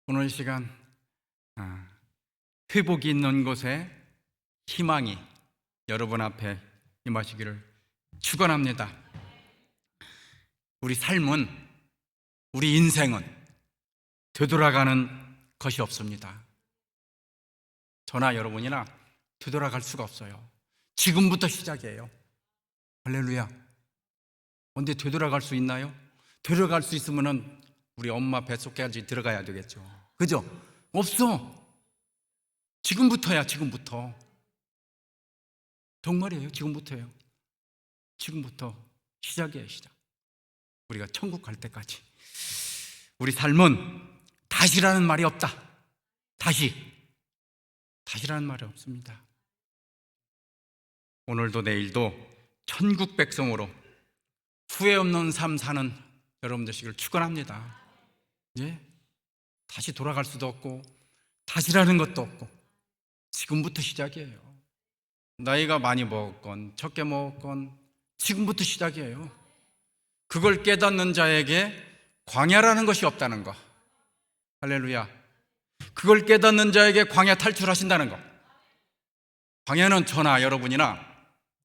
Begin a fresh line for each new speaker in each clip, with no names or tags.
오늘 이 시간 회복이 있는 곳에 희망이 여러분 앞에 임하시기를 축원합니다. 우리 삶은, 우리 인생은 되돌아가는 것이 없습니다. 저나 여러분이나 되돌아갈 수가 없어요. 지금부터 시작이에요. 할렐루야. 언제 되돌아갈 수 있나요? 되돌아갈 수 있으면은 우리 엄마 뱃속까지 들어가야 되겠죠. 그죠? 없어. 지금부터야, 지금부터. 정말이에요. 지금부터예요. 지금부터 시작이에요, 시작. 우리가 천국 갈 때까지. 우리 삶은 다시라는 말이 없다. 다시라는 말이 없습니다. 오늘도 내일도 천국 백성으로 후회 없는 삶 사는 여러분 되시길 축원합니다. 예? 다시 돌아갈 수도 없고 다시라는 것도 없고 지금부터 시작이에요. 나이가 많이 먹었건 적게 먹었건 지금부터 시작이에요. 그걸 깨닫는 자에게 광야라는 것이 없다는 거. 할렐루야. 그걸 깨닫는 자에게 광야 탈출하신다는 거. 광야는 저나 여러분이나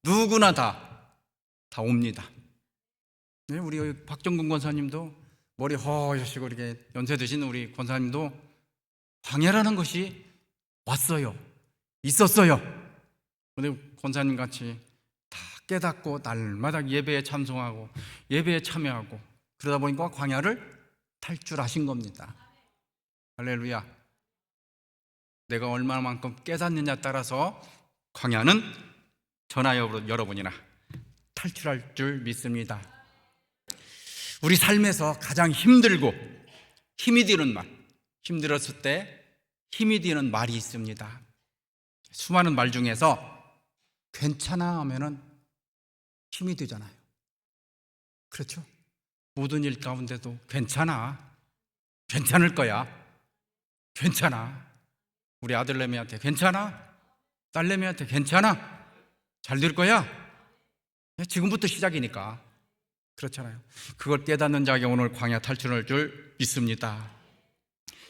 누구나 다 옵니다. 네, 우리 여기 박정근 권사님도 머리 허여시고 이렇게 연세 드신 우리 권사님도 광야라는 것이 왔어요. 있었어요. 근데 권사님 같이 다 깨닫고 날마다 예배에 찬송하고 예배에 참여하고 그러다 보니까 광야를 탈출하신 겁니다. 할렐루야. 내가 얼마만큼 깨닫느냐에 따라서 광야는 저나 여러분이나 탈출할 줄 믿습니다. 우리 삶에서 가장 힘들고 힘이 드는 말, 힘들었을 때 힘이 드는 말이 있습니다. 수많은 말 중에서 괜찮아 하면은 힘이 되잖아요. 그렇죠? 모든 일 가운데도 괜찮아, 괜찮을 거야, 괜찮아. 우리 아들내미한테 괜찮아, 딸내미한테 괜찮아, 잘 될 거야. 지금부터 시작이니까. 그렇잖아요. 그걸 깨닫는 자에게 오늘 광야 탈출할 줄 믿습니다.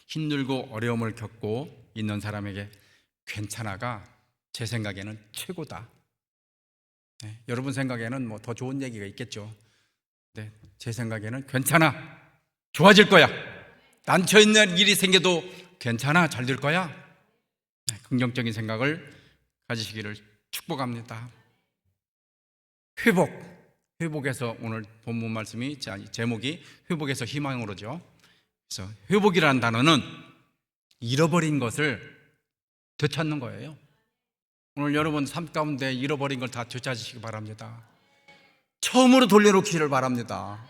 힘들고 어려움을 겪고 있는 사람에게 괜찮아가 제 생각에는 최고다. 네, 여러분 생각에는 뭐 더 좋은 얘기가 있겠죠. 네, 제 생각에는 괜찮아, 좋아질 거야. 난처있는 일이 생겨도 괜찮아, 잘 될 거야. 네, 긍정적인 생각을 가지시기를 축복합니다. 회복에서 오늘 본문 말씀이 제목이 회복에서 희망으로죠. 그래서 회복이라는 단어는 잃어버린 것을 되찾는 거예요. 오늘 여러분 삶 가운데 잃어버린 걸 다 되찾으시기 바랍니다. 처음으로 돌려놓기를 바랍니다.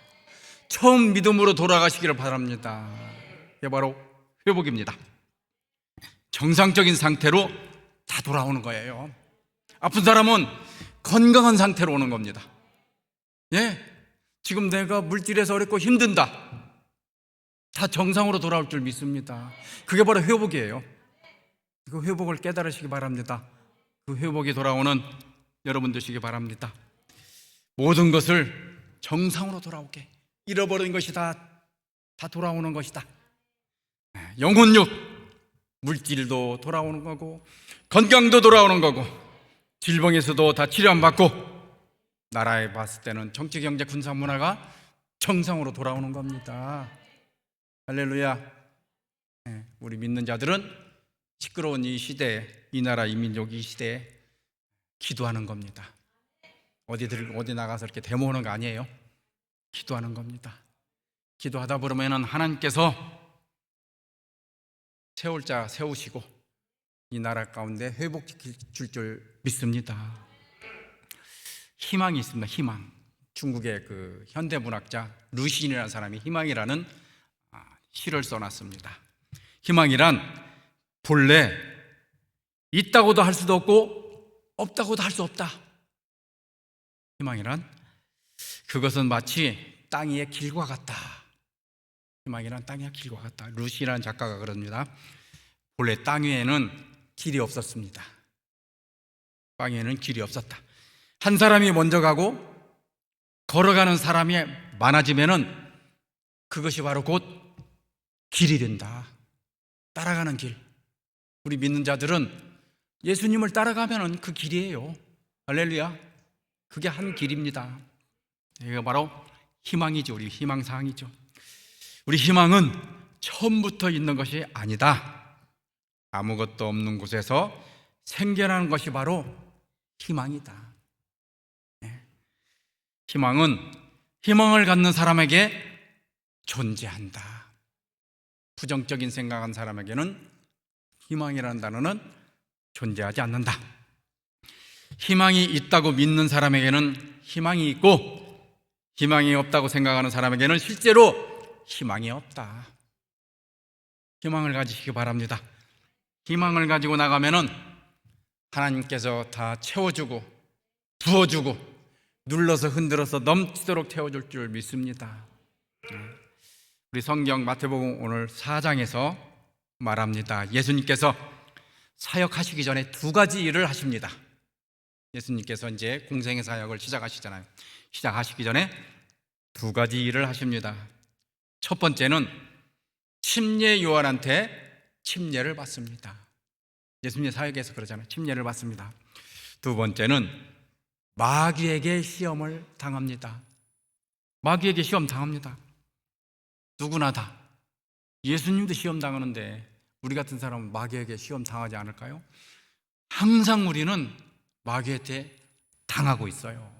처음 믿음으로 돌아가시기를 바랍니다. 이게 바로 회복입니다. 정상적인 상태로 다 돌아오는 거예요. 아픈 사람은 건강한 상태로 오는 겁니다. 예, 지금 내가 물질에서 어렵고 힘든다. 다 정상으로 돌아올 줄 믿습니다. 그게 바로 회복이에요. 그 회복을 깨달으시기 바랍니다. 그 회복이 돌아오는 여러분 되시기 바랍니다. 모든 것을 정상으로 돌아오게. 잃어버린 것이 다 돌아오는 것이다. 영혼력, 물질도 돌아오는 거고 건강도 돌아오는 거고 질병에서도 다 치료 안 받고 나라에 봤을 때는 정치, 경제, 군사, 문화가 정상으로 돌아오는 겁니다. 할렐루야. 우리 믿는 자들은 시끄러운 이 시대에, 이 나라, 이 민족, 이 시대에 기도하는 겁니다. 어디 나가서 이렇게 데모하는 거 아니에요. 기도하는 겁니다. 기도하다 보면은 하나님께서 세울 자 세우시고 이 나라 가운데 회복시킬 줄 믿습니다. 희망이 있습니다. 희망. 중국의 그 현대문학자 루신이라는 사람이 희망이라는 시를 써놨습니다. 희망이란 본래 있다고도 할 수도 없고 없다고도 할 수 없다. 희망이란 그것은 마치 땅 위의 길과 같다. 희망이란 땅 위의 길과 같다. 루신이라는 작가가 그럽니다. 본래 땅 위에는 길이 없었습니다. 땅 위에는 길이 없었다. 한 사람이 먼저 가고 걸어가는 사람이 많아지면은 그것이 바로 곧 길이 된다. 따라가는 길. 우리 믿는 자들은 예수님을 따라가면 그 길이에요. 할렐루야. 그게 한 길입니다. 이게 바로 희망이죠. 우리 희망사항이죠. 우리 희망은 처음부터 있는 것이 아니다. 아무것도 없는 곳에서 생겨나는 것이 바로 희망이다. 희망은 희망을 갖는 사람에게 존재한다. 부정적인 생각한 사람에게는 희망이라는 단어는 존재하지 않는다. 희망이 있다고 믿는 사람에게는 희망이 있고, 희망이 없다고 생각하는 사람에게는 실제로 희망이 없다. 희망을 가지시기 바랍니다. 희망을 가지고 나가면은 하나님께서 다 채워주고 부어주고 눌러서 흔들어서 넘치도록 태워줄 줄 믿습니다. 우리 성경 마태복음 오늘 4장에서 말합니다. 예수님께서 사역하시기 전에 두 가지 일을 하십니다. 예수님께서 이제 공생의 사역을 시작하시잖아요. 시작하시기 전에 두 가지 일을 하십니다. 첫 번째는 침례 요한한테 침례를 받습니다. 예수님의 사역에서 그러잖아요. 침례를 받습니다. 두 번째는 마귀에게 시험을 당합니다. 마귀에게 시험 당합니다. 누구나 다. 예수님도 시험 당하는데 우리 같은 사람은 마귀에게 시험 당하지 않을까요? 항상 우리는 마귀한테 당하고 있어요.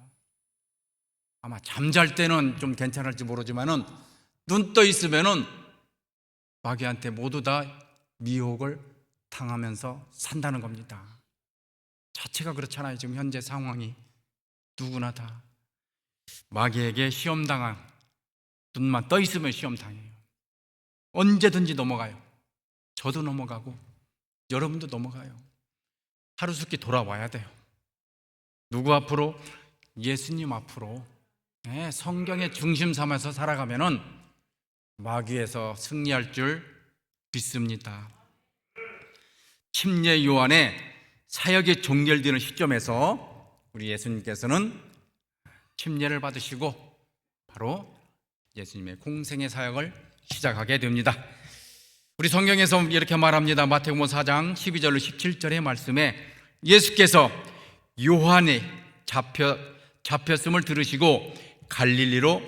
아마 잠잘 때는 좀 괜찮을지 모르지만은 눈 떠 있으면은 마귀한테 모두 다 미혹을 당하면서 산다는 겁니다. 자체가 그렇잖아요. 지금 현재 상황이 누구나 다 마귀에게 시험 당한, 눈만 떠 있으면 시험 당해요. 언제든지 넘어가요. 저도 넘어가고 여러분도 넘어가요. 하루속히 돌아와야 돼요. 누구 앞으로? 예수님 앞으로. 성경의 중심 삼아서 살아가면은 마귀에서 승리할 줄 믿습니다. 침례 요한의 사역이 종결되는 시점에서 우리 예수님께서는 침례를 받으시고 바로 예수님의 공생의 사역을 시작하게 됩니다. 우리 성경에서 이렇게 말합니다. 마태복음 4장 12절로 17절의 말씀에 예수께서 요한이 잡혔음을 들으시고 갈릴리로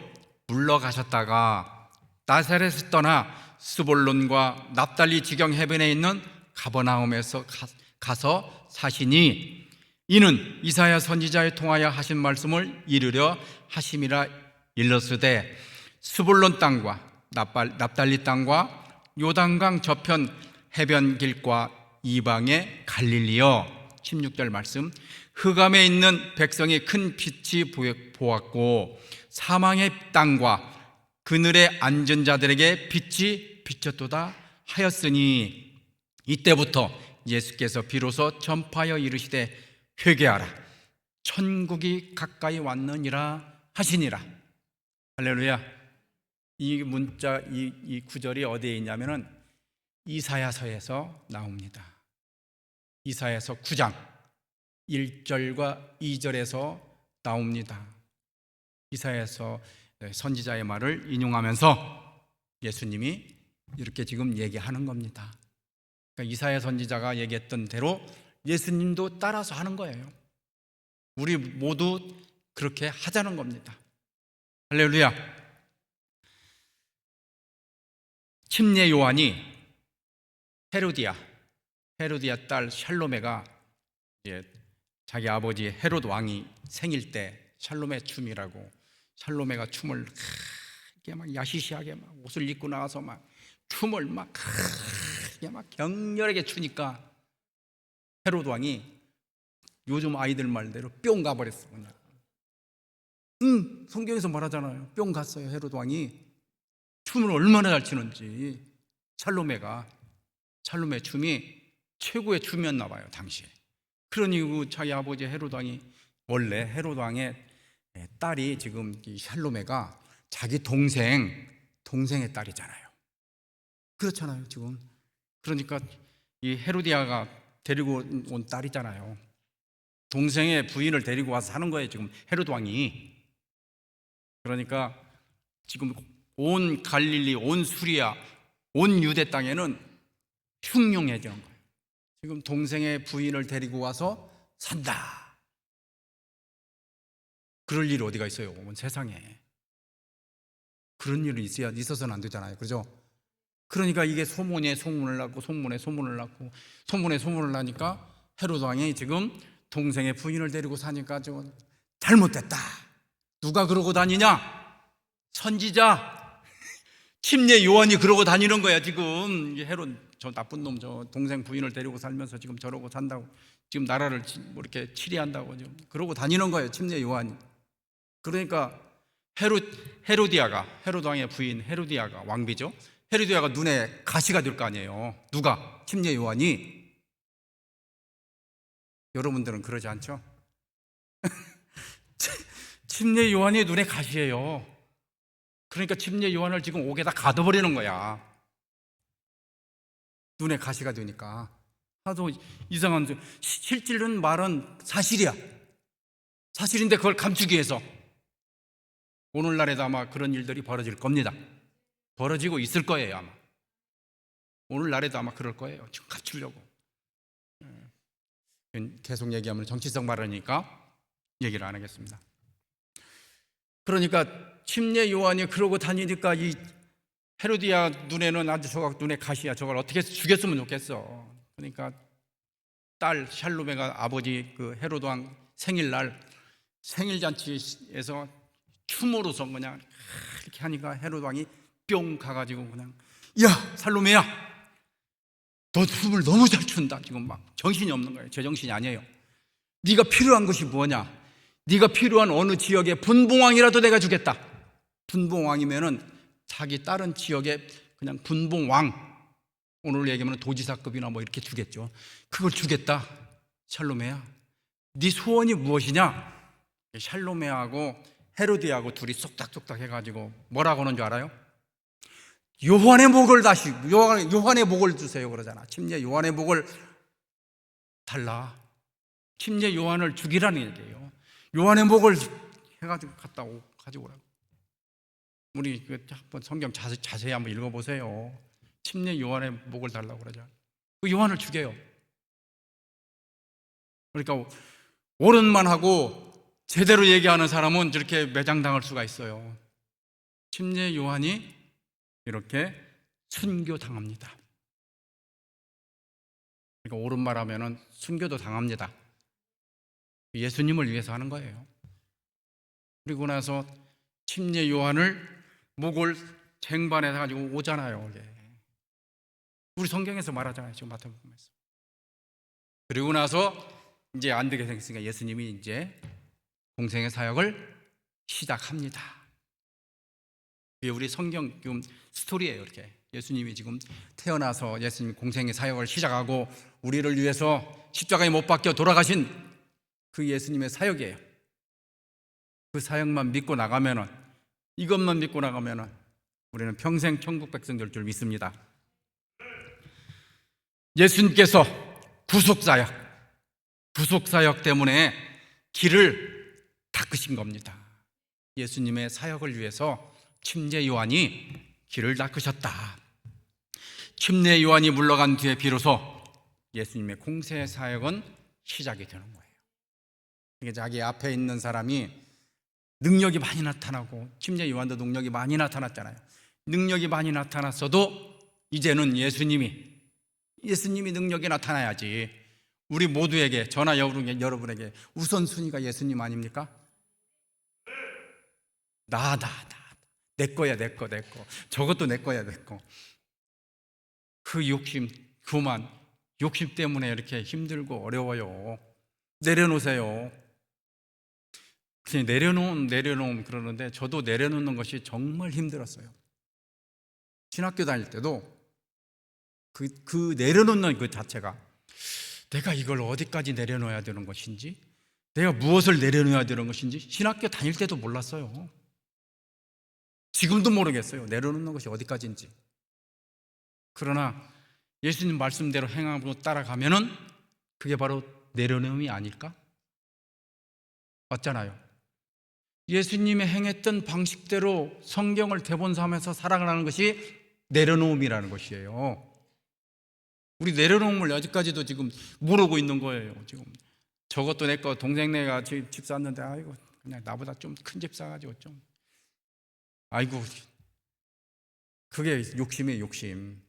물러가셨다가 나사렛에서 떠나 스볼론과 납달리 지경 해변에 있는 가버나움에서 가서 사시니 이는 이사야 선지자에 통하여 하신 말씀을 이루려 하심이라 일렀으되 스볼론 땅과 납달리 땅과 요단강 저편 해변길과 이방의 갈릴리여. 16절 말씀. 흑암에 있는 백성이 큰 빛이 보았고 사망의 땅과 그늘에 앉은 자들에게 빛이 비쳤도다 하였으니 이때부터 예수께서 비로소 전파하여 이르시되 회개하라 천국이 가까이 왔느니라 하시니라. 할렐루야. 이 문자, 이 구절이 어디에 있냐면은 이사야서에서 나옵니다. 이사야서 9장 1절과 2절에서 나옵니다. 이사야서 선지자의 말을 인용하면서 예수님이 이렇게 지금 얘기하는 겁니다. 그러니까 이사야 선지자가 얘기했던 대로 예수님도 따라서 하는 거예요. 우리 모두 그렇게 하자는 겁니다. 할렐루야. 침례 요한이 헤로디아 딸 샬로메가 자기 아버지 헤롯 왕이 생일 때 샬로메 춤이라고, 샬로메가 춤을 이렇게 막 야시시하게 막 옷을 입고 나가서 막 춤을 막 격렬하게 추니까 헤롯 왕이 요즘 아이들 말대로 뿅 가버렸어. 그냥. 성경에서 말하잖아요. 뿅 갔어요. 헤롯 왕이 춤을 얼마나 잘 추는지. 샬로메 춤이 최고의 춤이었나 봐요, 당시에. 그러니 자기 아버지 헤롯 왕이, 원래 헤롯 왕의 딸이 지금 이 샬로메가 자기 동생의 딸이잖아요. 그렇잖아요, 지금. 그러니까 이 헤로디아가 데리고 온 딸이잖아요. 동생의 부인을 데리고 와서 사는 거예요, 지금 헤롯 왕이. 그러니까 지금 온 갈릴리, 온 수리아, 온 유대 땅에는 흉흉해지는 거예요. 지금 동생의 부인을 데리고 와서 산다. 그럴 일이 어디가 있어요? 온 세상에. 그런 일이 있어서는 안 되잖아요. 그죠? 그러니까 이게 소문에 소문을 낳고 소문에 소문을 낳고 소문에 소문을 나니까 헤로드 왕이 지금 동생의 부인을 데리고 사니까 좀 잘못됐다. 누가 그러고 다니냐? 선지자 침례 요한이 그러고 다니는 거야. 지금 헤롯 저 나쁜 놈 저 동생 부인을 데리고 살면서 지금 저러고 산다고, 지금 나라를 뭐 이렇게 치리한다고 지금 그러고 다니는 거예요. 침례 요한이. 그러니까 헤로드 왕의 부인 헤로디아가, 왕비죠. 헤로디아가 눈에 가시가 될 거 아니에요. 누가? 침례 요한이. 여러분들은 그러지 않죠? 침례 요한이 눈에 가시예요. 그러니까 침례 요한을 지금 옥에다 가둬버리는 거야. 눈에 가시가 되니까. 하도 이상한, 실질은 말은 사실이야. 사실인데 그걸 감추기 위해서 오늘날에도 아마 그런 일들이 벌어질 겁니다. 벌어지고 있을 거예요. 아마 오늘날에도 아마 그럴 거예요. 지금 감추려고. 계속 얘기하면 정치성 발언이니까 얘기를 안 하겠습니다. 그러니까 침례 요한이 그러고 다니니까 이 헤로디아 눈에는 아주 저거 눈에 가시야. 저걸 어떻게 해서 죽였으면 좋겠어. 그러니까 딸 샬로메가 아버지 그 헤로드 왕 생일날 생일잔치에서 춤으로서 그냥 이렇게 하니까 헤로드 왕이 뿅 가가지고 그냥, 야 살로메야, 너 춤을 너무 잘 춘다. 지금 막 정신이 없는 거예요. 제정신이 아니에요. 네가 필요한 것이 뭐냐? 네가 필요한 어느 지역의 분봉왕이라도 내가 주겠다. 분봉왕이면은 자기 다른 지역에 그냥 분봉왕, 오늘 얘기하면 도지사급이나 뭐 이렇게 주겠죠. 그걸 주겠다. 샬로메야, 네 소원이 무엇이냐? 샬로메하고 헤로디하고 둘이 쏙닥쏙닥 해가지고 뭐라고 하는 줄 알아요? 요한의 목을 다시, 요한의 목을 주세요 그러잖아. 침례 요한의 목을 달라. 침례 요한을 죽이라는 얘기예요. 요한의 목을 해가지고 가지고 오라고. 우리 한번 성경 자세히 한번 읽어보세요. 침례 요한의 목을 달라고 그러죠. 그 요한을 죽여요. 그러니까 옳은만 하고 제대로 얘기하는 사람은 저렇게 매장당할 수가 있어요. 침례 요한이 이렇게 순교당합니다. 그러니까 옳은 말 하면은 순교도 당합니다. 예수님을 위해서 하는 거예요. 그리고 나서 침례 요한을 목을 쟁반에 가지고 오잖아요. 우리 성경에서 말하잖아요. 지금 마태복음에서. 그리고 나서 이제 안 되게 생겼으니까 예수님이 이제 공생의 사역을 시작합니다. 이게 우리 성경 지금 스토리예요. 이렇게 예수님이 지금 태어나서 예수님 공생의 사역을 시작하고 우리를 위해서 십자가에 못 박혀 돌아가신 그 예수님의 사역이에요. 그 사역만 믿고 나가면은, 이것만 믿고 나가면은 우리는 평생 천국 백성 될 줄 믿습니다. 예수님께서 구속사역 때문에 길을 닦으신 겁니다. 예수님의 사역을 위해서 침례 요한이 길을 닦으셨다. 침례 요한이 물러간 뒤에 비로소 예수님의 공세 사역은 시작이 되는 거예요. 이게 자기 앞에 있는 사람이 능력이 많이 나타나고, 침례 요한도 능력이 많이 나타났잖아요. 능력이 많이 나타났어도 이제는 예수님이 능력이 나타나야지. 우리 모두에게, 저나 여러분에게 우선순위가 예수님 아닙니까? 내 거야, 내 거. 저것도 내 거야, 내 거. 그 욕심, 교만, 욕심 때문에 이렇게 힘들고 어려워요. 내려놓으세요. 그냥 내려놓으면 그러는데 저도 내려놓는 것이 정말 힘들었어요. 신학교 다닐 때도 그 내려놓는 그 자체가, 내가 이걸 어디까지 내려놓아야 되는 것인지, 내가 무엇을 내려놓아야 되는 것인지 신학교 다닐 때도 몰랐어요. 지금도 모르겠어요. 내려놓는 것이 어디까지인지. 그러나 예수님 말씀대로 행함으로 따라가면은 그게 바로 내려놓음이 아닐까? 맞잖아요. 예수님이 행했던 방식대로 성경을 대본삼아서 살아가는 것이 내려놓음이라는 것이에요. 우리 내려놓음을 아직까지도 지금 모르고 있는 거예요. 지금 저것도 내 거, 동생 내가 집 샀는데 아이고 그냥 나보다 좀 큰 집 사가지고 좀 아이고, 그게 욕심이에요. 욕심.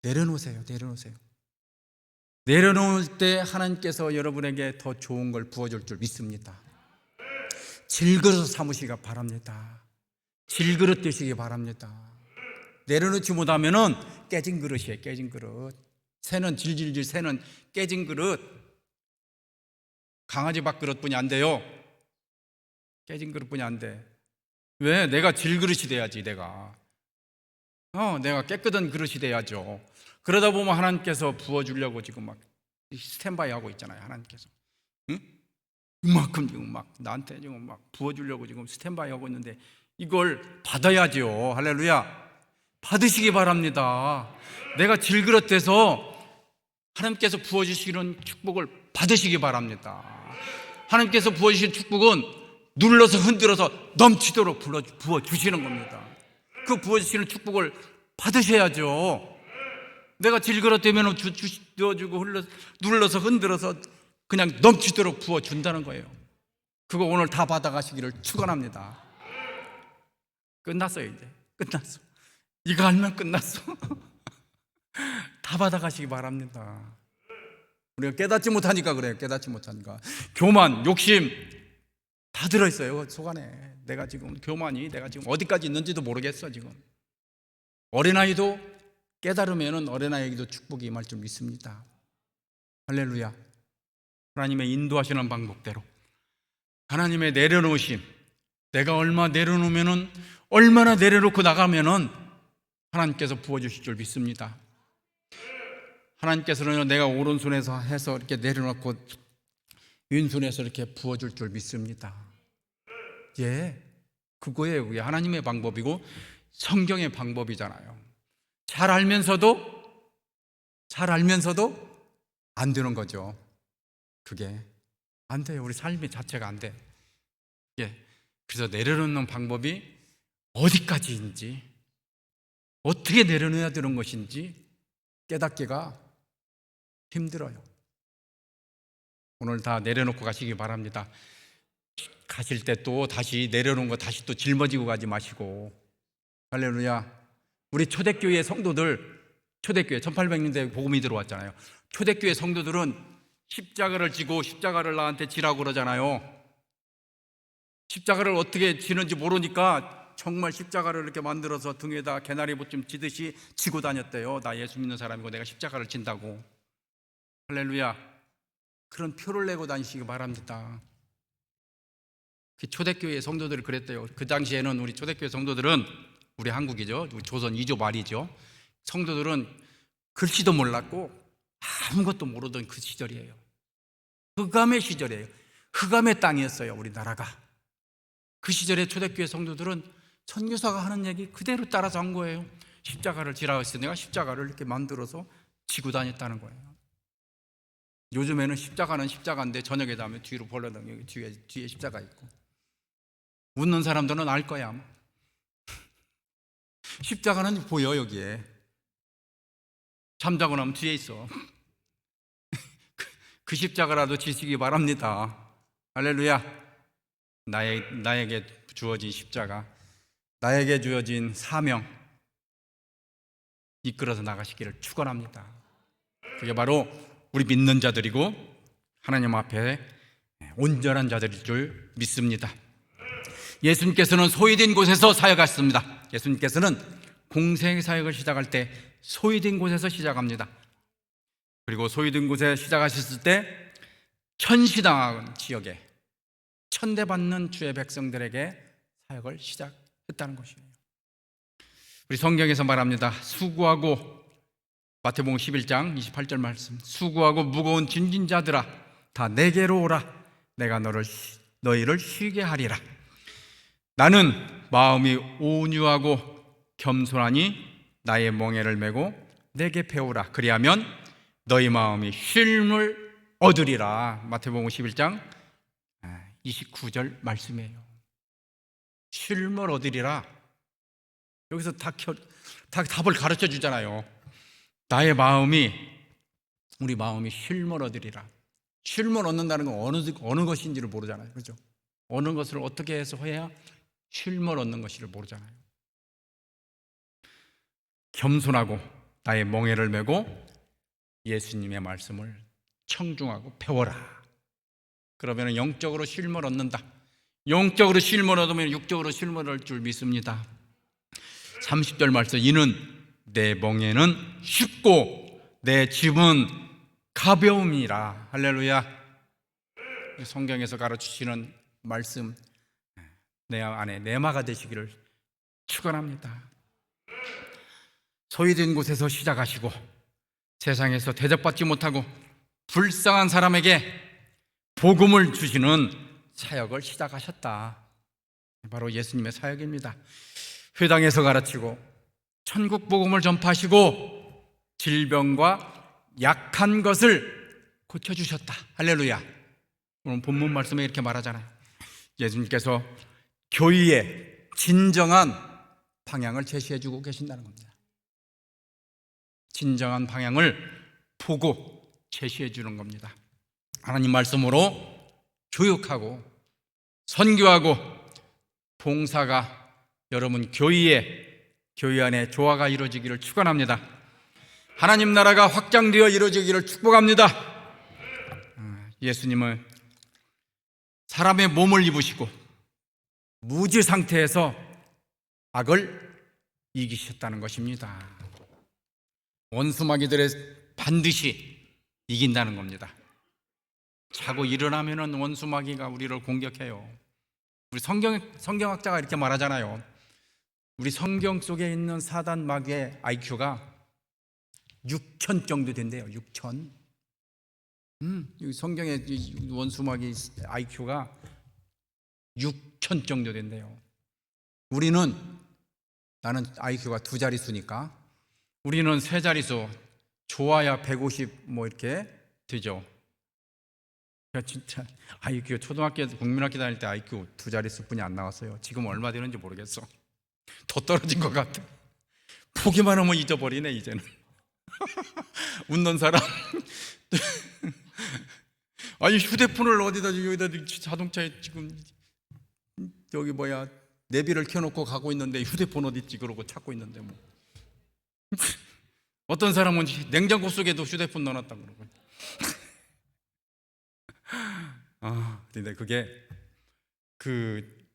내려놓으세요. 내려놓으세요. 내려놓을 때 하나님께서 여러분에게 더 좋은 걸 부어줄 줄 믿습니다. 질그릇 삼으시기 바랍니다. 질그릇 되시기 바랍니다. 내려놓지 못하면은 깨진 그릇이에요. 깨진 그릇. 새는 질질질 새는 깨진 그릇. 강아지 밥그릇뿐이 안 돼요. 깨진 그릇뿐이 안 돼. 왜? 내가 질그릇이 돼야지. 내가 깨끗한 그릇이 돼야죠. 그러다 보면 하나님께서 부어주려고 지금 막 스탠바이 하고 있잖아요. 하나님께서, 응? 이만큼 지금 막 나한테 지금 막 부어주려고 지금 스탠바이 하고 있는데 이걸 받아야죠. 할렐루야. 받으시기 바랍니다. 내가 질그릇 돼서 하나님께서 부어주시는 축복을 받으시기 바랍니다. 하나님께서 부어주신 축복은 눌러서 흔들어서 넘치도록 부어주시는 겁니다. 그 부어주시는 축복을 받으셔야죠. 내가 질그릇 되면 주어주고 눌러서 흔들어서 그냥 넘치도록 부어준다는 거예요. 그거 오늘 다 받아가시기를 축원합니다. 끝났어요. 이제 끝났어. 이거 알면 끝났어. 다 받아가시기 바랍니다. 우리가 깨닫지 못하니까 그래요. 깨닫지 못하니까. 교만, 욕심 다 들어있어요. 속 안에. 내가 지금 교만이 내가 지금 어디까지 있는지도 모르겠어. 지금 어린아이도 깨달으면 어린아이에게도 축복이 임할 줄 믿습니다. 할렐루야. 하나님의 인도하시는 방법대로 하나님의 내려놓으심, 내가 얼마나 내려놓고 나가면은 하나님께서 부어주실 줄 믿습니다. 하나님께서는 내가 오른손에서 해서 이렇게 내려놓고 왼손에서 이렇게 부어줄 줄 믿습니다. 예, 그거예요. 그게 하나님의 방법이고 성경의 방법이잖아요. 잘 알면서도 안 되는 거죠. 그게 안 돼요. 우리 삶의 자체가 안 돼. 예, 그래서 내려놓는 방법이 어디까지인지, 어떻게 내려놓아야 되는 것인지 깨닫기가 힘들어요. 오늘 다 내려놓고 가시기 바랍니다. 가실 때 또 다시 내려놓은 거 다시 또 짊어지고 가지 마시고. 할렐루야. 우리 초대교회 성도들, 초대교회 1800년대 복음이 들어왔잖아요. 초대교회 성도들은 십자가를 지고 십자가를 나한테 지라고 그러잖아요. 십자가를 어떻게 지는지 모르니까 정말 십자가를 이렇게 만들어서 등에다 개나리 봇좀 지듯이 지고 다녔대요. 나 예수 믿는 사람이고 내가 십자가를 진다고. 할렐루야. 그런 표를 내고 다니시기 바랍니다. 그 초대교회 성도들이 그랬대요. 그 당시에는 우리 초대교회 성도들은, 우리 한국이죠, 우리 조선 2조 말이죠, 성도들은 글씨도 몰랐고 아무것도 모르던 그 시절이에요. 흑암의 시절이에요. 흑암의 땅이었어요, 우리나라가. 그 시절에 초대교회 성도들은 선교사가 하는 얘기 그대로 따라서 한 거예요. 십자가를 지라고 했어요. 내가 십자가를 이렇게 만들어서 지고 다녔다는 거예요. 요즘에는 십자가는 십자가인데 저녁에 가면 뒤로 벌러덩 여기 뒤에 십자가 있고. 웃는 사람들은 알 거야 아마. 십자가는 보여. 여기에 잠자고 나면 뒤에 있어. 그 십자가라도 지시기 바랍니다. 할렐루야. 나에게 주어진 십자가, 나에게 주어진 사명 이끌어서 나가시기를 축원합니다. 그게 바로 우리 믿는 자들이고 하나님 앞에 온전한 자들일 줄 믿습니다. 예수님께서는 소외된 곳에서 사역하셨습니다. 예수님께서는 공생 사역을 시작할 때 소외된 곳에서 시작합니다. 그리고 소외된 곳에 시작하셨을 때 천시당한 지역에 천대받는 주의 백성들에게 사역을 시작했다는 것이에요. 우리 성경에서 말합니다. 수고하고, 마태복음 11장 28절 말씀, 수고하고 무거운 짐진 자들아 다 내게로 오라. 내가 너희를 쉬게 하리라. 나는 마음이 온유하고 겸손하니 나의 멍에를 메고 내게 배우라. 그리하면 너희 마음이 쉼을 얻으리라. 마태복음 11장 29절 말씀이에요. 쉼을 얻으리라. 여기서 다 답을 가르쳐 주잖아요. 나의 마음이 우리 마음이 쉼을 얻으리라. 쉼을 얻는다는 건 어느 것인지를 모르잖아요. 그렇죠? 어느 것을 어떻게 해서 해야 쉼을 얻는 것인지를 모르잖아요. 겸손하고 나의 멍에를 메고 예수님의 말씀을 청중하고 배워라. 그러면 영적으로 쉼을 얻는다. 영적으로 쉼을 얻으면 육적으로 쉼을 얻을 줄 믿습니다. 30절 말씀, 이는 내 멍에는 쉽고 내 짐은 가벼움이라. 할렐루야. 성경에서 가르치시는 말씀 내 안에 내마가 되시기를 축원합니다. 소외된 곳에서 시작하시고 세상에서 대접받지 못하고 불쌍한 사람에게 복음을 주시는 사역을 시작하셨다. 바로 예수님의 사역입니다. 회당에서 가르치고 천국 복음을 전파하시고 질병과 약한 것을 고쳐주셨다. 할렐루야. 오늘 본문 말씀에 이렇게 말하잖아요. 예수님께서 교회의 진정한 방향을 제시해주고 계신다는 겁니다. 진정한 방향을 보고 제시해주는 겁니다. 하나님 말씀으로 교육하고 선교하고 봉사가 여러분 교회 안에 조화가 이루어지기를 축원합니다. 하나님 나라가 확장되어 이루어지기를 축복합니다. 예수님은 사람의 몸을 입으시고 무지 상태에서 악을 이기셨다는 것입니다. 원수마귀들의 반드시 이긴다는 겁니다. 자고 일어나면 원수마귀가 우리를 공격해요. 우리 성경학자가 이렇게 말하잖아요. 우리 성경 속에 있는 사단 마귀의 IQ가 6천 정도 된대요. 6천. 성경의 원수마귀 IQ가 6천 정도 된대요. 나는 IQ가 2자릿수니까 우리는 3자릿수, 좋아야 150 이렇게 되죠. 진짜 IQ 초등학교 국민학교 다닐 때 IQ 2자릿수뿐이 안 나왔어요. 지금 얼마 되는지 모르겠어. 더 떨어진 것 같아. 보기만 하면 잊어버리네 이제는. 웃는 사람. 아니 휴대폰을 어디다 여기다 자동차에 지금 여기 내비를 켜놓고 가고 있는데 휴대폰 어디 있지 그러고 찾고 있는데 뭐. 어떤 사람은 냉장고 속에도 휴대폰 넣어놨다고 그러고. 근데 그게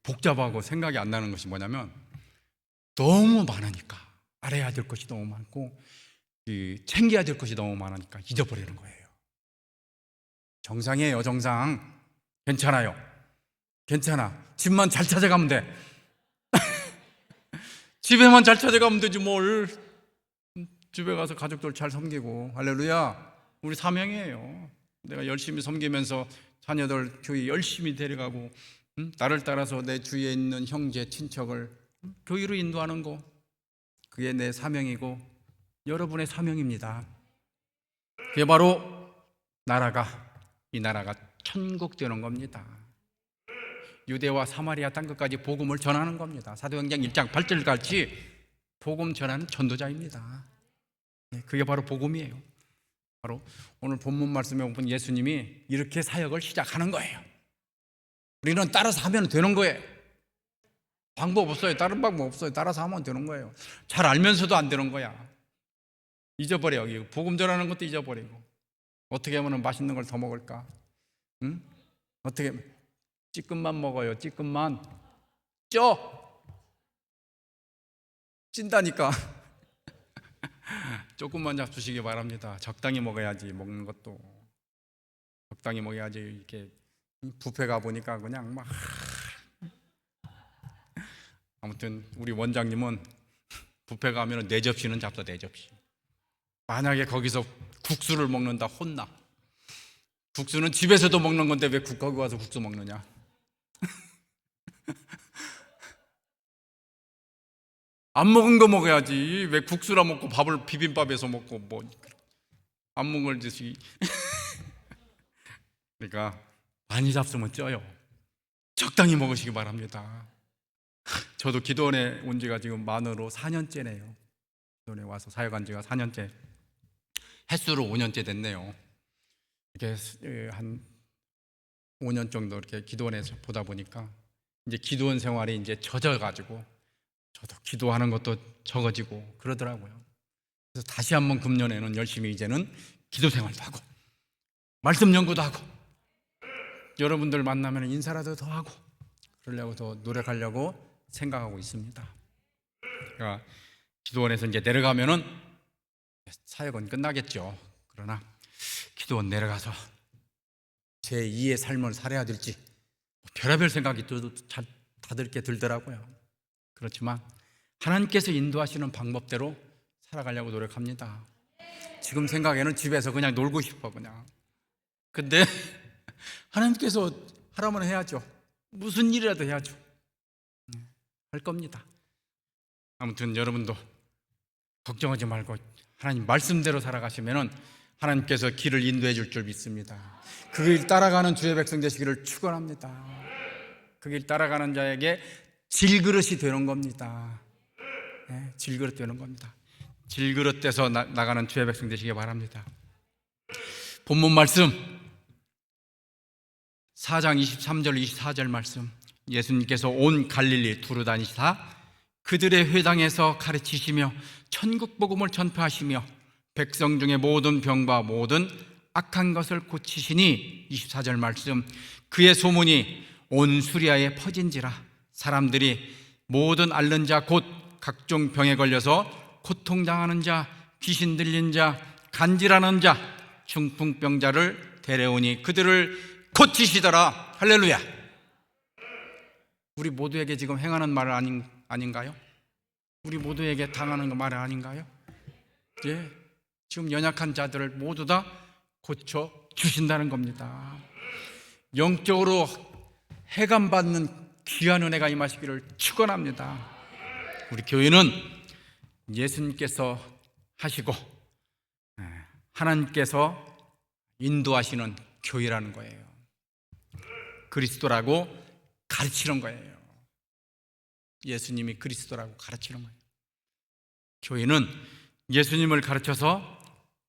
복잡하고 생각이 안 나는 것이 뭐냐면 너무 많으니까 알아야 될 것이 너무 많고 챙겨야 될 것이 너무 많으니까 잊어버리는 거예요. 정상이에요. 정상. 괜찮아요. 괜찮아. 집만 잘 찾아가면 돼. 집에만 잘 찾아가면 되지 뭘. 집에 가서 가족들 잘 섬기고. 할렐루야. 우리 사명이에요. 내가 열심히 섬기면서 자녀들 교회 열심히 데려가고 나를 따라서 내 주위에 있는 형제 친척을 교회로 인도하는 거, 그게 내 사명이고 여러분의 사명입니다. 그게 바로 이 나라가 천국 되는 겁니다. 유대와 사마리아 땅끝까지 복음을 전하는 겁니다. 사도행전 1장 8절 같이 복음 전하는 전도자입니다. 그게 바로 복음이에요. 바로 오늘 본문 말씀에 보면 예수님이 이렇게 사역을 시작하는 거예요. 우리는 따라서 하면 되는 거예요. 방법 없어요. 다른 방법 없어요. 따라서 하면 되는 거예요. 잘 알면서도 안 되는 거야. 잊어버려. 복음 전하는 것도 잊어버리고. 어떻게 하면 맛있는 걸 더 먹을까? 어떻게 찌끔만 먹어요. 찌끔만 찐다니까. 조금만 잡수시기 바랍니다. 적당히 먹어야지. 먹는 것도 적당히 먹어야지. 이렇게 뷔페 가 보니까 그냥 막. 아무튼 우리 원장님은 뷔페 가면 4접시는 잡숴. 4접시. 만약에 거기서 국수를 먹는다 혼나. 국수는 집에서도 먹는 건데 왜 거기 와서 국수 먹느냐. 안 먹은 거 먹어야지. 왜 국수라 먹고 밥을 비빔밥에서 먹고 안 먹을 듯이. 그러니까 많이 잡수면 쪄요. 적당히 먹으시기 바랍니다. 저도 기도원에 온 지가 지금 만으로 4년째네요. 기도원에 와서 사역한 지가 4년째. 횟수로 5년째 됐네요. 이렇게 한 5년 정도 이렇게 기도원에서 보다 보니까 이제 기도원 생활이 이제 젖어가지고 저도 기도하는 것도 적어지고 그러더라고요. 그래서 다시 한번 금년에는 열심히 이제는 기도 생활도 하고 말씀 연구도 하고 여러분들 만나면 인사라도 더 하고 그러려고 더 노력하려고 생각하고 있습니다. 그러니까 기도원에서 이제 내려가면은 사역은 끝나겠죠. 그러나 기도원 내려가서 제 2의 삶을 살아야 될지 별의별 생각이 다들 이렇게 들더라고요. 그렇지만 하나님께서 인도하시는 방법대로 살아가려고 노력합니다. 지금 생각에는 집에서 그냥 놀고 싶어 그냥. 근데 하나님께서 하라면 해야죠. 무슨 일이라도 해야죠. 할 겁니다. 아무튼 여러분도 걱정하지 말고 하나님 말씀대로 살아가시면은 하나님께서 길을 인도해 줄 줄 믿습니다. 그 길 따라가는 주의 백성 되시기를 축원합니다. 그 길 따라가는 자에게 질그릇이 되는 겁니다. 네, 질그릇 되는 겁니다. 질그릇 돼서 나가는 주의 백성 되시기 바랍니다. 본문 말씀 4장 23절 24절 말씀, 예수님께서 온 갈릴리 두루 다니시다 그들의 회당에서 가르치시며 천국 복음을 전파하시며 백성 중에 모든 병과 모든 악한 것을 고치시니 24절 말씀, 그의 소문이 온 수리아에 퍼진지라 사람들이 모든 앓는 자 곧 각종 병에 걸려서 고통당하는 자, 귀신 들린 자, 간질하는 자, 중풍병자를 데려오니 그들을 고치시더라. 할렐루야. 우리 모두에게 지금 행하는 말 아닌가요? 우리 모두에게 당하는 말 아닌가요? 예, 지금 연약한 자들을 모두 다 고쳐 주신다는 겁니다. 영적으로 해감받는 귀한 은혜가 임하시기를 축원합니다. 우리 교회는 예수님께서 하시고 하나님께서 인도하시는 교회라는 거예요. 그리스도라고 가르치는 거예요. 예수님이 그리스도라고 가르치는 거예요. 교회는 예수님을 가르쳐서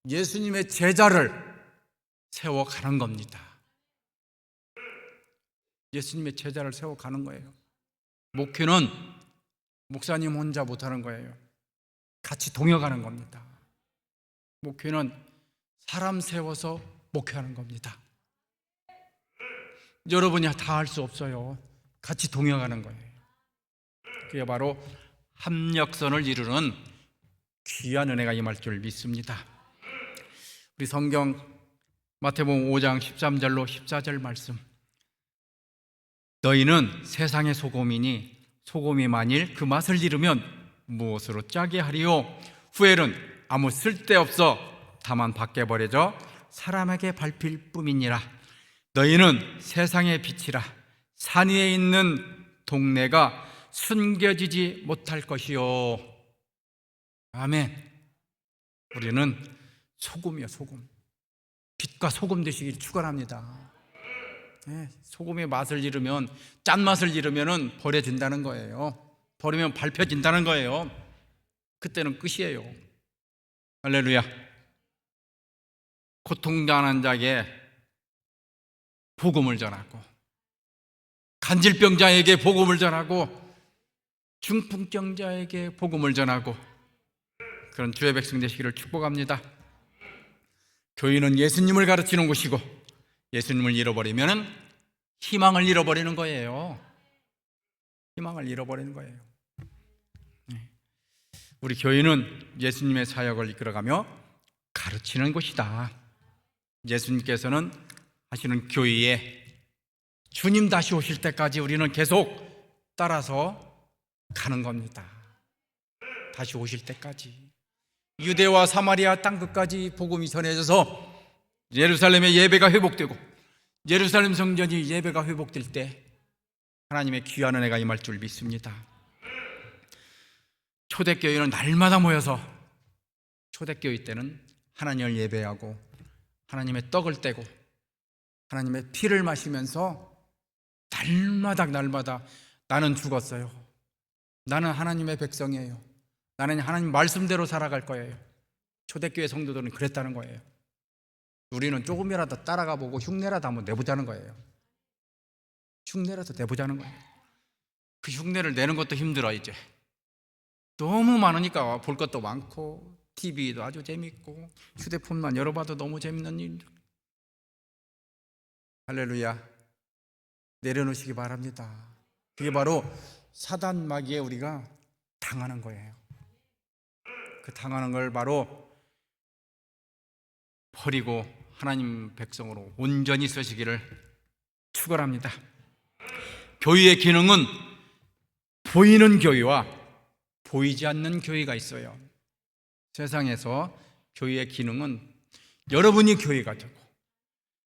예수님의 제자를 세워가는 겁니다. 예수님의 제자를 세워가는 거예요. 목회는 목사님 혼자 못하는 거예요. 같이 동역하는 겁니다. 목회는 사람 세워서 목회하는 겁니다. 여러분이 다 할 수 없어요. 같이 동역하는 거예요. 그게 바로 합력선을 이루는 귀한 은혜가 임할 줄 믿습니다. 우리 성경 마태복음 5장 13절로 14절 말씀, 너희는 세상의 소금이니 소금이 만일 그 맛을 잃으면 무엇으로 짜게 하리요? 후에는 아무 쓸데없어 다만 밖에 버려져 사람에게 밟힐 뿐이니라. 너희는 세상의 빛이라. 산 위에 있는 동네가 숨겨지지 못할 것이요. 아멘. 우리는 소금이요, 소금. 빛과 소금 되시길 축원합니다. 네, 소금의 맛을 잃으면, 짠맛을 잃으면 버려진다는 거예요. 버리면 밟혀진다는 거예요. 그때는 끝이에요. 할렐루야. 고통당하는 자에게 복음을 전하고, 간질병자에게 복음을 전하고, 중풍병자에게 복음을 전하고, 그런 주의 백성 되시기를 축복합니다. 교회는 예수님을 가르치는 곳이고, 예수님을 잃어버리면 희망을 잃어버리는 거예요. 희망을 잃어버리는 거예요. 우리 교회는 예수님의 사역을 이끌어가며 가르치는 곳이다. 예수님께서는 하시는 교회에 주님 다시 오실 때까지 우리는 계속 따라서 가는 겁니다. 다시 오실 때까지. 유대와 사마리아 땅끝까지 복음이 전해져서 예루살렘의 예배가 회복되고 예루살렘 성전이 예배가 회복될 때 하나님의 귀한 은혜가 임할 줄 믿습니다. 초대교회는 날마다 모여서, 초대교회 때는 하나님을 예배하고 하나님의 떡을 떼고 하나님의 피를 마시면서 날마다 나는 죽었어요. 나는 하나님의 백성이에요. 나는 하나님 말씀대로 살아갈 거예요. 초대교회 성도들은 그랬다는 거예요. 우리는 조금이라도 따라가 보고 흉내라도 한번 내보자는 거예요. 흉내라도 내보자는 거예요. 그 흉내를 내는 것도 힘들어. 이제 너무 많으니까 볼 것도 많고 TV도 아주 재밌고 휴대폰만 열어봐도 너무 재밌는 일. 할렐루야. 내려놓으시기 바랍니다. 그게 바로 사단 마귀에 우리가 당하는 거예요. 그 당하는 걸 바로 버리고 하나님 백성으로 온전히 서시기를 축원합니다. 교회의 기능은 보이는 교회와 보이지 않는 교회가 있어요. 세상에서 교회의 기능은 여러분이 교회가 되고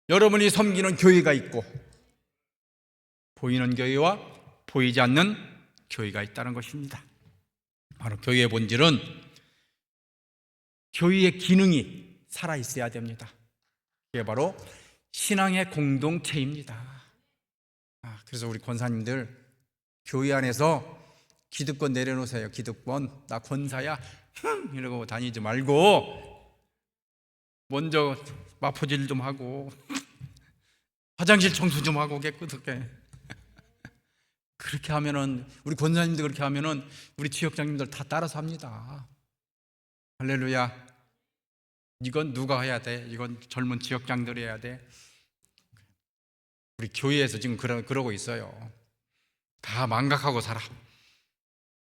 여러분이 섬기는 교회가 있고 보이는 교회와 보이지 않는 교회가 있다는 것입니다. 바로 교회의 본질은 교회의 기능이 살아있어야 됩니다. 그게 바로 신앙의 공동체입니다. 그래서 우리 권사님들 교회 안에서 기득권 내려놓으세요. 기득권. 나 권사야 이러고 다니지 말고 먼저 마포질 좀 하고 화장실 청소 좀 하고 깨끗하게. 그렇게 하면은 우리 권사님들 그렇게 하면은 우리 지역장님들 다 따라서 합니다. 할렐루야. 이건 누가 해야 돼? 이건 젊은 지역장들이 해야 돼. 우리 교회에서 지금 그러고 있어요. 다 망각하고 살아.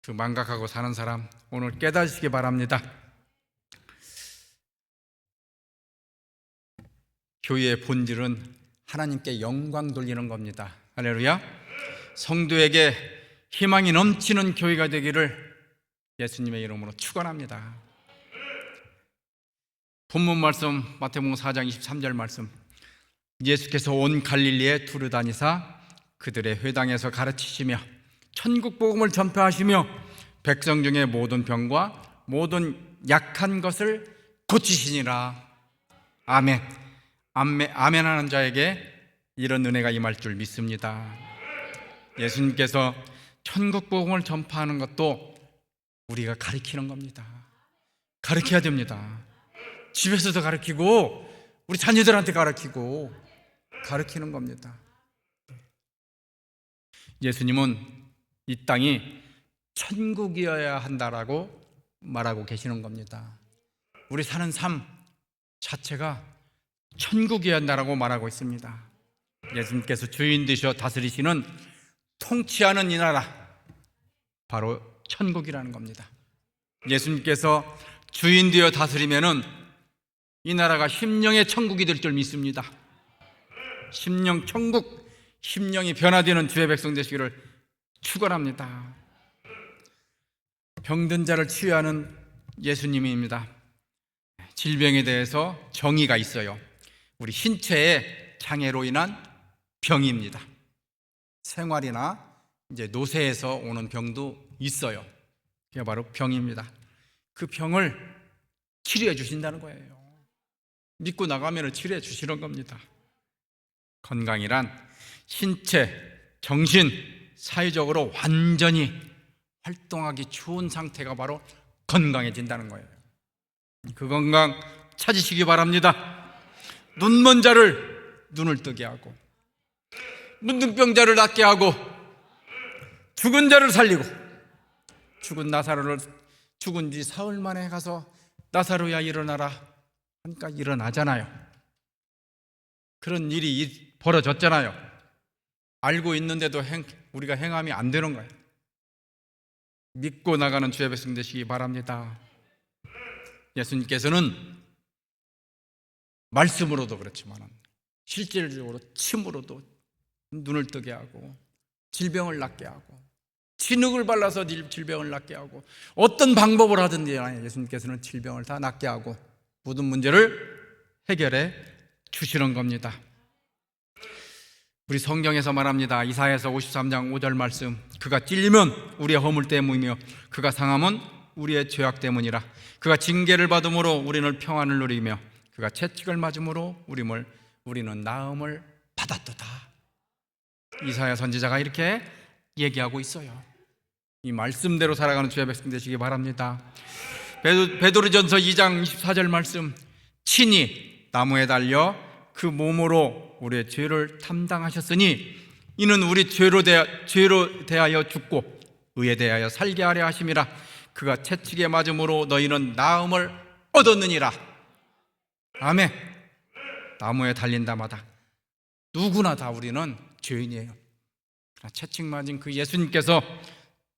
그 망각하고 사는 사람 오늘 깨닫으시기 바랍니다. 교회의 본질은 하나님께 영광 돌리는 겁니다. 할렐루야. 성도에게 희망이 넘치는 교회가 되기를 예수님의 이름으로 축원합니다. 본문 말씀 마태복음 4장 23절 말씀. 예수께서 온 갈릴리에 두루 다니사 그들의 회당에서 가르치시며 천국 복음을 전파하시며 백성 중에 모든 병과 모든 약한 것을 고치시니라. 아멘. 아멘하는 자에게 이런 은혜가 임할 줄 믿습니다. 예수님께서 천국 복음을 전파하는 것도 우리가 가르치는 겁니다. 가르쳐야 됩니다. 집에서도 가르치고 우리 자녀들한테 가르치고 가르치는 겁니다. 예수님은 이 땅이 천국이어야 한다라고 말하고 계시는 겁니다. 우리 사는 삶 자체가 천국이어야 한다라고 말하고 있습니다. 예수님께서 주인 되셔 다스리시는 통치하는 이 나라 바로 천국이라는 겁니다. 예수님께서 주인 되어 다스리면은 이 나라가 심령의 천국이 될 줄 믿습니다. 심령 천국, 심령이 변화되는 주의 백성 되시기를 축원합니다. 병든 자를 치유하는 예수님입니다. 질병에 대해서 정의가 있어요. 우리 신체의 장애로 인한 병입니다. 생활이나 이제 노쇠에서 오는 병도 있어요. 그게 바로 병입니다. 그 병을 치료해 주신다는 거예요. 믿고 나가면 치료해 주시는 겁니다. 건강이란 신체, 정신, 사회적으로 완전히 활동하기 좋은 상태가 바로 건강해진다는 거예요. 그 건강 찾으시기 바랍니다. 눈먼 자를 눈을 뜨게 하고 문둥병자를 낫게 하고 죽은 자를 살리고 죽은 나사로를 죽은 지 사흘 만에 가서 나사로야 일어나라 하니까 일어나잖아요. 그런 일이 벌어졌잖아요. 알고 있는데도 우리가 행함이 안 되는 거예요. 믿고 나가는 주의 백성 되시기 바랍니다. 예수님께서는 말씀으로도 그렇지만 실질적으로 침으로도 눈을 뜨게 하고 질병을 낫게 하고 진흙을 발라서 질병을 낫게 하고 어떤 방법을 하든지 예수님께서는 질병을 다 낫게 하고 모든 문제를 해결해 주시는 겁니다. 우리 성경에서 말합니다. 이사야서 53장 5절 말씀. 그가 찔리면 우리의 허물 때문이며 그가 상함은 우리의 죄악 때문이라. 그가 징계를 받음으로 우리는 평안을 누리며 그가 채찍을 맞음으로 우리는 나음을 받았도다. 이사야 선지자가 이렇게 얘기하고 있어요. 이 말씀대로 살아가는 주의 백성 되시기 바랍니다. 베드로전서 2장 24절 말씀, 친히 나무에 달려 그 몸으로 우리의 죄를 담당하셨으니 이는 우리 죄로 대하여 죽고 의에 대하여 살게 하려 하심이라. 그가 채찍에 맞음으로 너희는 나음을 얻었느니라. 아멘. 나무에 달린다마다 누구나 다 우리는 죄인이에요. 그러나 채찍 맞은 그 예수님께서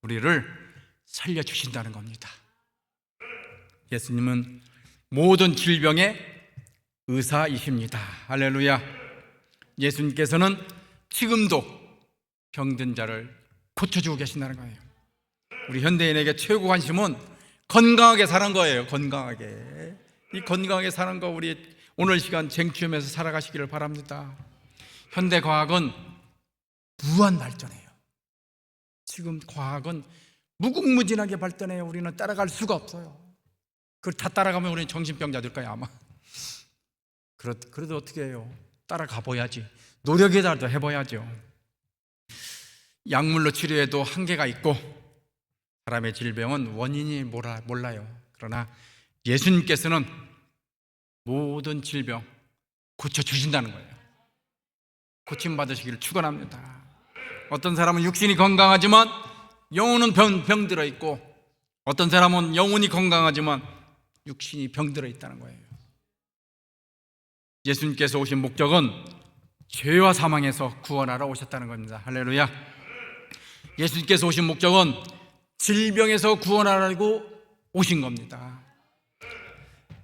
우리를 살려주신다는 겁니다. 예수님은 모든 질병의 의사이십니다. 할렐루야. 예수님께서는 지금도 병든 자를 고쳐주고 계신다는 거예요. 우리 현대인에게 최고 관심은 건강하게 사는 거예요. 건강하게. 이 건강하게 사는 거 우리 오늘 시간 쟁취하면서 살아가시기를 바랍니다. 현대 과학은 무한 발전해요. 지금 과학은 무궁무진하게 발전해요. 우리는 따라갈 수가 없어요. 그걸 다 따라가면 우리는 정신병자 될 거예요, 아마. 그래도 어떻게 해요? 따라가 봐야지. 노력이라도 해봐야죠. 약물로 치료해도 한계가 있고 사람의 질병은 원인이 몰라요. 그러나 예수님께서는 모든 질병 고쳐주신다는 거예요. 고침받으시기를 축원합니다. 어떤 사람은 육신이 건강하지만 영혼은 병들어 있고, 어떤 사람은 영혼이 건강하지만 육신이 병들어 있다는 거예요. 예수님께서 오신 목적은 죄와 사망에서 구원하러 오셨다는 겁니다. 할렐루야. 예수님께서 오신 목적은 질병에서 구원하라고 오신 겁니다.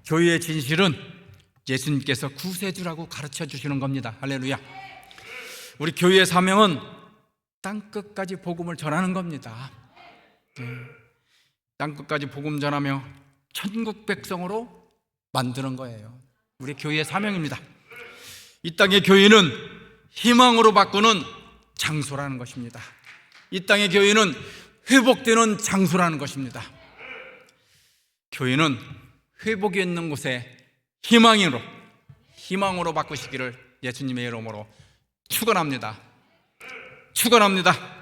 교회의 진실은 예수님께서 구세주라고 가르쳐 주시는 겁니다. 할렐루야. 우리 교회의 사명은 땅끝까지 복음을 전하는 겁니다. 땅끝까지 복음 전하며 천국 백성으로 만드는 거예요. 우리 교회의 사명입니다. 이 땅의 교회는 희망으로 바꾸는 장소라는 것입니다. 이 땅의 교회는 회복되는 장소라는 것입니다. 교회는 회복이 있는 곳에 희망으로 바꾸시기를 예수님의 이름으로 축원합니다. 축원합니다.